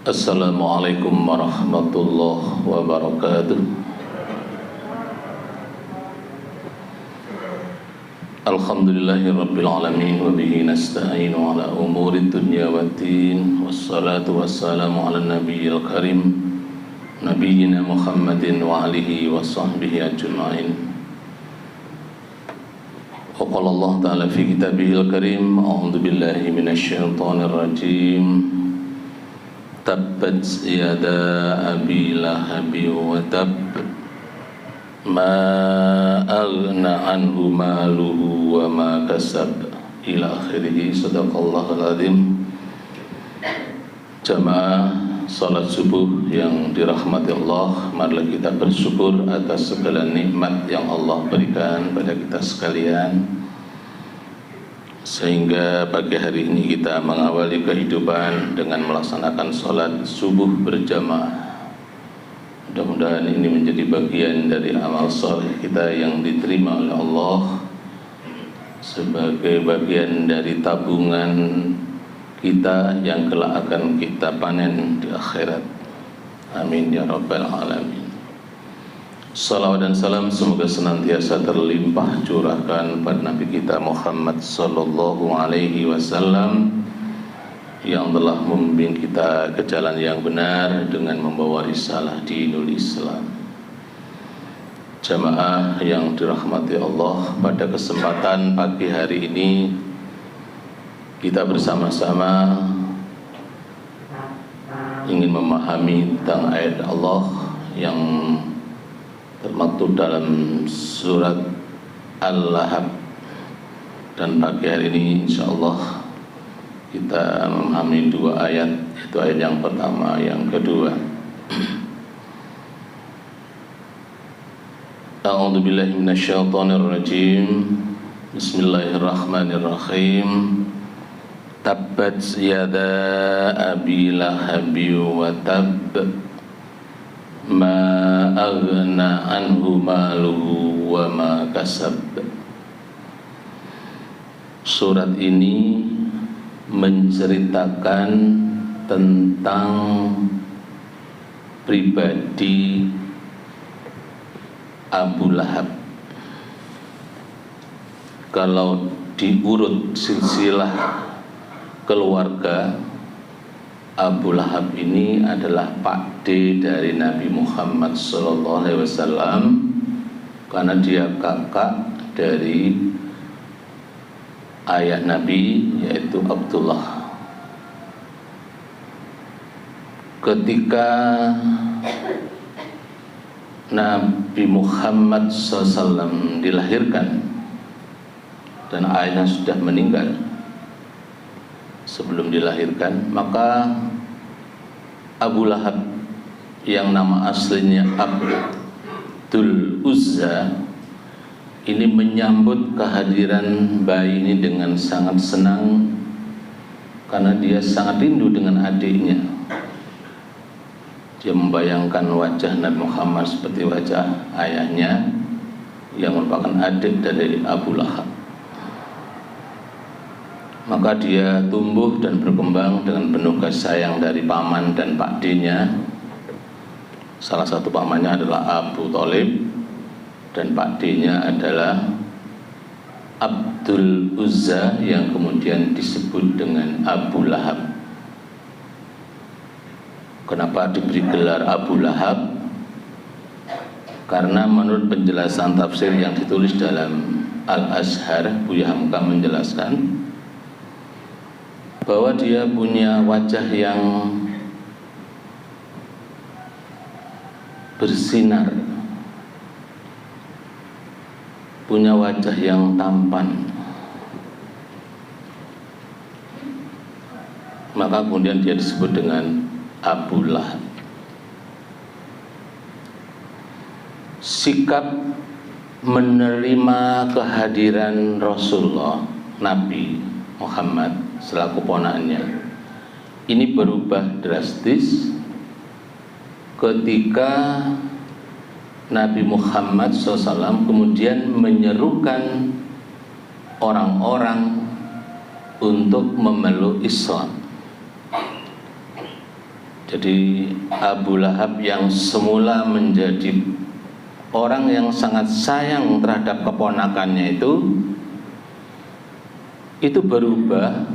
Assalamualaikum warahmatullahi wabarakatuh. Alhamdulillahi rabbil alamin wa bihi nasta'inu ala umuri dunya waddin, wassalatu wassalamu ala nabiyil karim nabiyyina Muhammadin wa alihi wa sahbihi ajma'in. Wa qala Allah ta'ala fi kitabihil karim, a'udzu billahi minasyaitonir rajim. Tabbat yada abi lahabi wa tab, ma aghna anhu maluhu wa ma kasab, ila akhirih. Sadaqallahul azim. Jamaah salat subuh yang dirahmati Allah, marilah kita bersyukur atas segala nikmat yang Allah berikan pada kita sekalian, sehingga pagi hari ini kita mengawali kehidupan dengan melaksanakan salat subuh berjamaah. Mudah-mudahan ini menjadi bagian dari amal saleh kita yang diterima oleh Allah sebagai bagian dari tabungan kita yang kelak akan kita panen di akhirat. Amin ya rabbal alamin. Salawat dan salam semoga senantiasa terlimpah curahkan pada Nabi kita Muhammad sallallahu alaihi wasallam yang telah membimbing kita ke jalan yang benar dengan membawa risalah dinul Islam. Jamaah yang dirahmati Allah, pada kesempatan pagi hari ini kita bersama-sama ingin memahami tentang ayat Allah yang termaktub dalam surat Al-Lahab, dan pagi hari ini insyaallah kita memahami dua ayat, yaitu ayat yang pertama, yang kedua. A'udzu billahi minasyaitonir rajim. Bismillahirrahmanirrahim. Tabbat yada abi lahabi wa tab, ma aghna anhu maluhu wa ma kasab. Surat ini menceritakan tentang pribadi Abu Lahab. Kalau diurut silsilah keluarga, Abu Lahab ini adalah pakde dari Nabi Muhammad SAW, karena dia kakak dari ayah Nabi, yaitu Abdullah. Ketika Nabi Muhammad SAW dilahirkan dan ayahnya sudah meninggal sebelum dilahirkan, maka Abu Lahab yang nama aslinya Abdul Uzza ini menyambut kehadiran bayi ini dengan sangat senang, karena dia sangat rindu dengan adiknya. Dia membayangkan wajah Nabi Muhammad seperti wajah ayahnya yang merupakan adik dari Abu Lahab. Maka dia tumbuh dan berkembang dengan penuh kasih sayang dari paman dan pakdenya. Salah satu pamannya adalah Abu Thalib dan pakdenya adalah Abdul Uzza yang kemudian disebut dengan Abu Lahab. Kenapa diberi gelar Abu Lahab? Karena menurut penjelasan tafsir yang ditulis dalam Al-Azhar, Buya Hamka menjelaskan bahwa dia punya wajah yang bersinar, punya wajah yang tampan, maka kemudian dia disebut dengan Abu Lahab. Sikap menerima kehadiran Rasulullah Nabi Muhammad selaku ponakannya ini berubah drastis ketika Nabi Muhammad SAW kemudian menyerukan orang-orang untuk memeluk Islam. Jadi Abu Lahab yang semula menjadi orang yang sangat sayang terhadap keponakannya itu berubah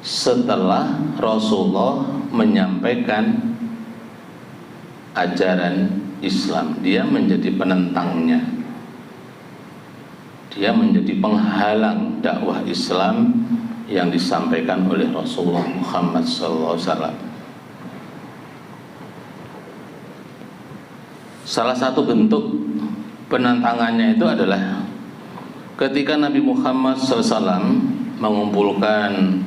setelah Rasulullah menyampaikan ajaran Islam. Dia menjadi penentangnya, dia menjadi penghalang dakwah Islam yang disampaikan oleh Rasulullah Muhammad SAW. Salah satu bentuk penentangannya itu adalah ketika Nabi Muhammad SAW mengumpulkan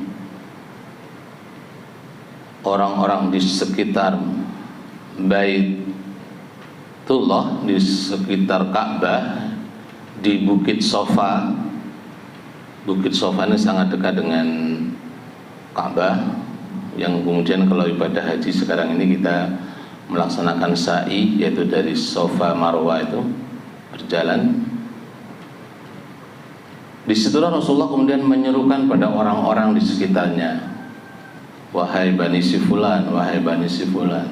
orang-orang di sekitar Baitullah, di sekitar Ka'bah, di Bukit Sofa. Bukit Sofa ini sangat dekat dengan Ka'bah, yang kemudian kalau ibadah haji sekarang ini kita melaksanakan sa'i, yaitu dari Sofa Marwah itu berjalan. Di situlah Rasulullah kemudian menyerukan pada orang-orang di sekitarnya, wahai Bani si Fulan, wahai Bani si Fulan,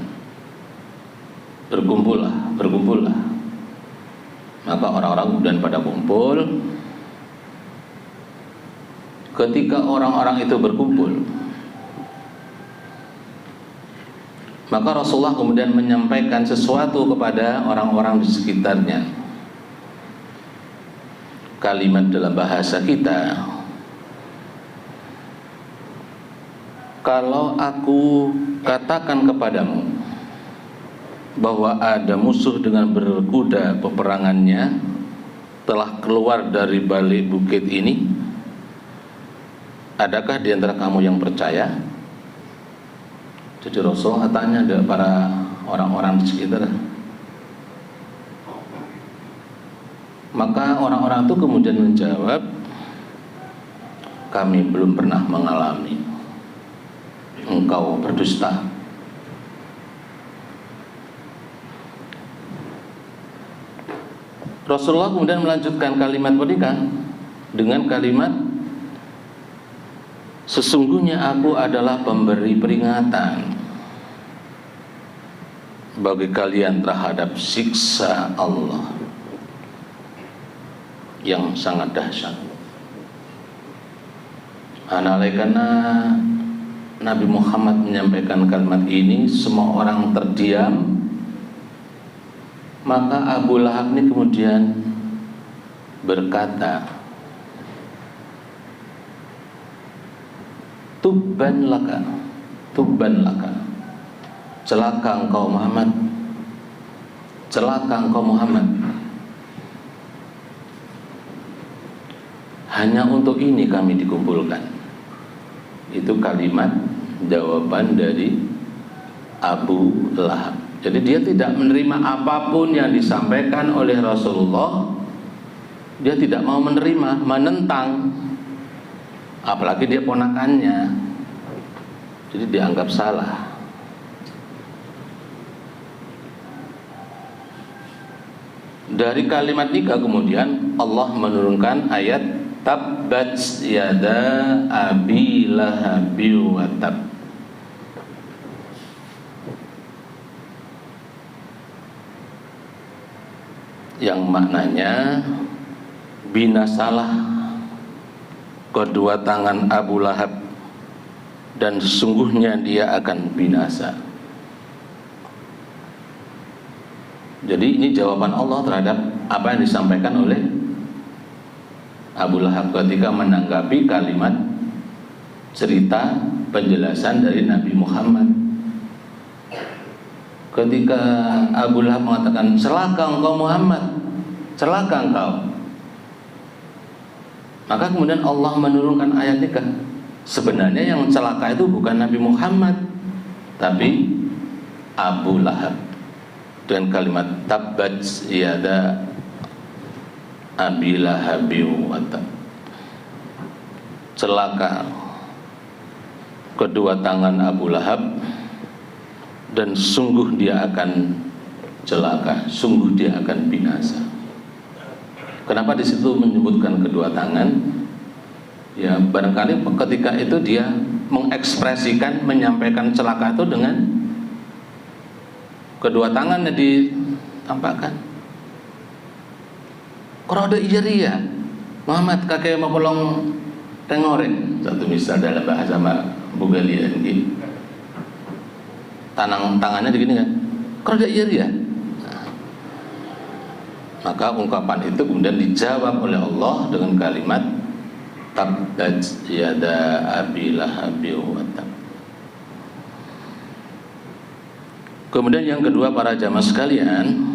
berkumpullah, berkumpullah. Maka orang-orang kemudian pada kumpul. Ketika orang-orang itu berkumpul, maka Rasulullah kemudian menyampaikan sesuatu kepada orang-orang di sekitarnya. Kalimat dalam bahasa kita, kalau aku katakan kepadamu bahwa ada musuh dengan berkuda peperangannya telah keluar dari balik bukit ini, adakah di antara kamu yang percaya? Jadi Rasulullah tanya kepada para orang-orang di sekitar. Maka orang-orang itu kemudian menjawab, kami belum pernah mengalami. Engkau berdusta. Rasulullah kemudian melanjutkan kalimat pernikahan dengan kalimat, sesungguhnya aku adalah pemberi peringatan bagi kalian terhadap siksa Allah yang sangat dahsyat. Karena Nabi Muhammad menyampaikan kalimat ini, semua orang terdiam. Maka Abu Lahab ini kemudian berkata, Tubban laka, tubban laka, celaka engkau Muhammad, celaka engkau Muhammad. Hanya untuk ini kami dikumpulkan. Itu kalimat jawaban dari Abu Lahab. Jadi dia tidak menerima apapun yang disampaikan oleh Rasulullah. Dia tidak mau menerima, menentang. Apalagi dia ponakannya. Jadi dianggap salah. Dari kalimat tiga kemudian Allah menurunkan ayat Tabbat yada abi lahabi wa tab. Yang maknanya binasalah kedua tangan Abu Lahab dan sesungguhnya dia akan binasa. Jadi ini jawaban Allah terhadap apa yang disampaikan oleh Abu Lahab ketika menanggapi kalimat cerita penjelasan dari Nabi Muhammad. Ketika Abu Lahab mengatakan, celaka engkau Muhammad, celaka engkau. Maka kemudian Allah menurunkan ayat 3. Sebenarnya yang celaka itu bukan Nabi Muhammad, tapi Abu Lahab. Dengan kalimat tabbat yada abi lahabi wa tab. Celaka kedua tangan Abu Lahab dan sungguh dia akan celaka, sungguh dia akan binasa. Kenapa di situ menyebutkan kedua tangan? Ya barangkali ketika itu dia mengekspresikan, menyampaikan celaka itu dengan kedua tangannya ditampakkan. Kalau ada ijaria, Muhammad kakek mau pelong tengoreng, satu misal dalam bahasa Bugalia ini. Tangannya begini kan. Kalau ada ijaria. Maka ungkapan itu kemudian dijawab oleh Allah dengan kalimat tabbat yada abi lahabi wa tab. Kemudian yang kedua para jamaah sekalian,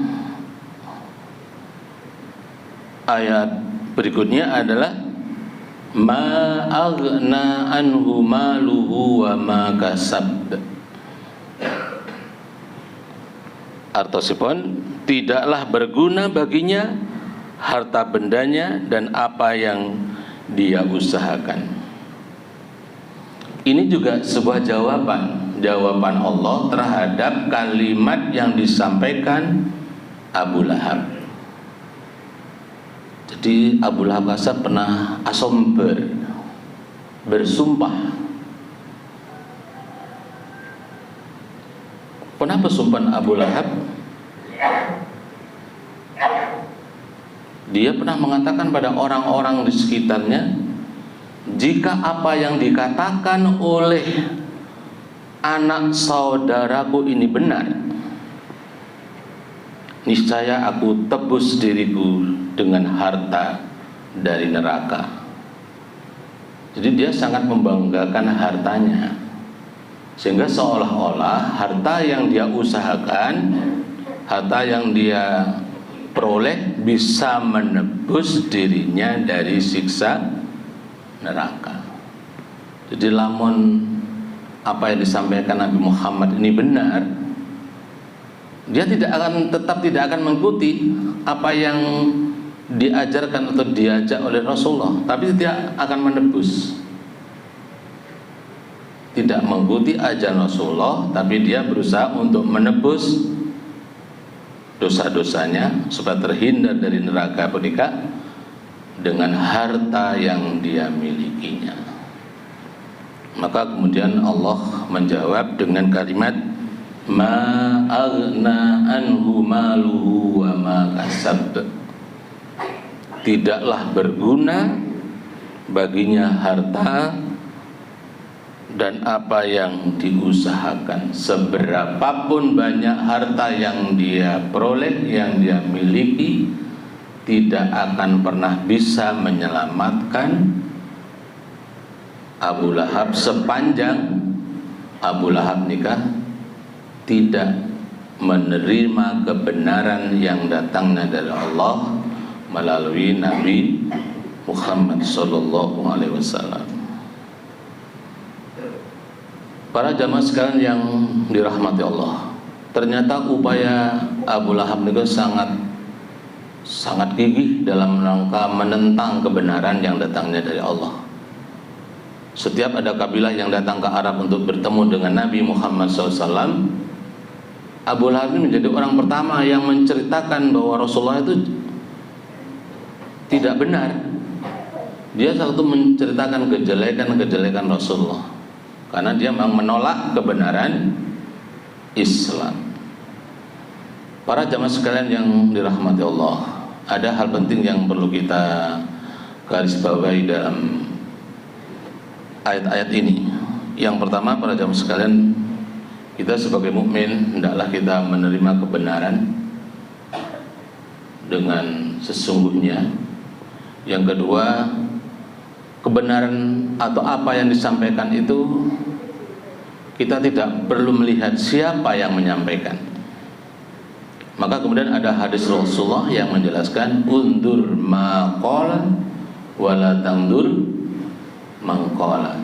ayat berikutnya adalah ma aghna anhu maluhu wa ma kasab. Artosipun, tidaklah berguna baginya harta bendanya dan apa yang dia usahakan. Ini juga sebuah jawaban Allah terhadap kalimat yang disampaikan Abu Lahab. Jadi Abu Lahab pernah asomber, bersumpah. Kenapa sumpah Abu Lahab? Dia pernah mengatakan pada orang-orang di sekitarnya, jika apa yang dikatakan oleh anak saudaraku ini benar, niscaya aku tebus diriku dengan harta dari neraka. Jadi dia sangat membanggakan hartanya, sehingga seolah-olah harta yang dia usahakan, harta yang dia peroleh bisa menebus dirinya dari siksa neraka. Jadi lamun apa yang disampaikan Nabi Muhammad ini benar, dia tetap tidak akan mengikuti apa yang diajarkan atau diajak oleh Rasulullah, tapi tidak akan menebus. Tidak mengikuti ajaran Rasulullah, tapi dia berusaha untuk menebus dosa-dosanya supaya terhindar dari neraka penika dengan harta yang dia milikinya. Maka kemudian Allah menjawab dengan kalimat ma aghna anhu maluhu wa ma kasab. Tidaklah berguna baginya harta dan apa yang diusahakan. Seberapapun banyak harta yang dia peroleh, yang dia miliki, tidak akan pernah bisa menyelamatkan Abu Lahab sepanjang Abu Lahab nikah tidak menerima kebenaran yang datangnya dari Allah melalui Nabi Muhammad SAW. Para jamaah sekalian yang dirahmati Allah, ternyata upaya Abu Lahab itu sangat gigih dalam rangka menentang kebenaran yang datangnya dari Allah. Setiap ada kabilah yang datang ke Arab untuk bertemu dengan Nabi Muhammad SAW, Abu Lahab ini menjadi orang pertama yang menceritakan bahwa Rasulullah itu tidak benar. Dia selalu menceritakan kejelekan Rasulullah, karena dia memang menolak kebenaran Islam. Para jamaah sekalian yang dirahmati Allah, ada hal penting yang perlu kita garis bawahi dalam ayat-ayat ini. Yang pertama, para jamaah sekalian, kita sebagai mukmin hendaklah kita menerima kebenaran dengan sesungguhnya. Yang kedua, kebenaran atau apa yang disampaikan itu kita tidak perlu melihat siapa yang menyampaikan. Maka kemudian ada hadis Rasulullah yang menjelaskan undur ma qala wala tandur man qala.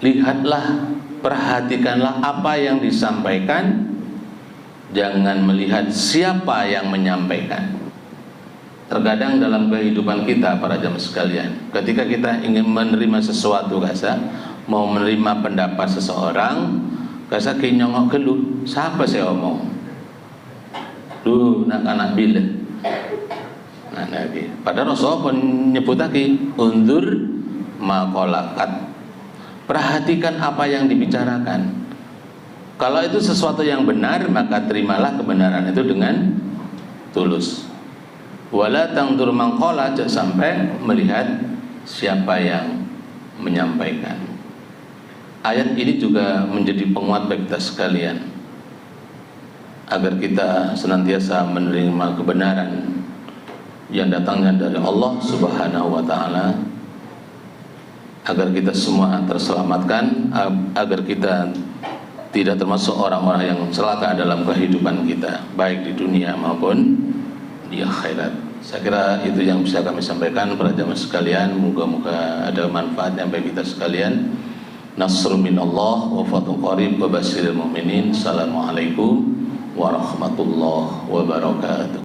Lihatlah, perhatikanlah apa yang disampaikan, jangan melihat siapa yang menyampaikan. Terkadang dalam kehidupan kita para jamaah sekalian, ketika kita ingin menerima sesuatu, mau menerima pendapat seseorang, kinyongok geluh, siapa saya omong? Duh, nak anak bila. Nah, Padahal Rasulullah pun nyebut lagi undur maqalakat. Perhatikan apa yang dibicarakan. Kalau itu sesuatu yang benar, maka terimalah kebenaran itu dengan tulus. Wala tangdur mangqala, jangan sampai melihat siapa yang menyampaikan. Ayat ini juga menjadi penguat bagi kita sekalian, agar kita senantiasa menerima kebenaran yang datangnya dari Allah Subhanahu wa ta'ala, agar kita semua terselamatkan, agar kita tidak termasuk orang-orang yang celaka dalam kehidupan kita, baik di dunia maupun di akhirat. Saya kira itu yang bisa kami sampaikan para jamaah sekalian. Moga-moga ada manfaatnya bagi kita sekalian. Nasrun minallah wa fathun qarib wa basyiril mu'minin. Assalamualaikum warahmatullahi wabarakatuh.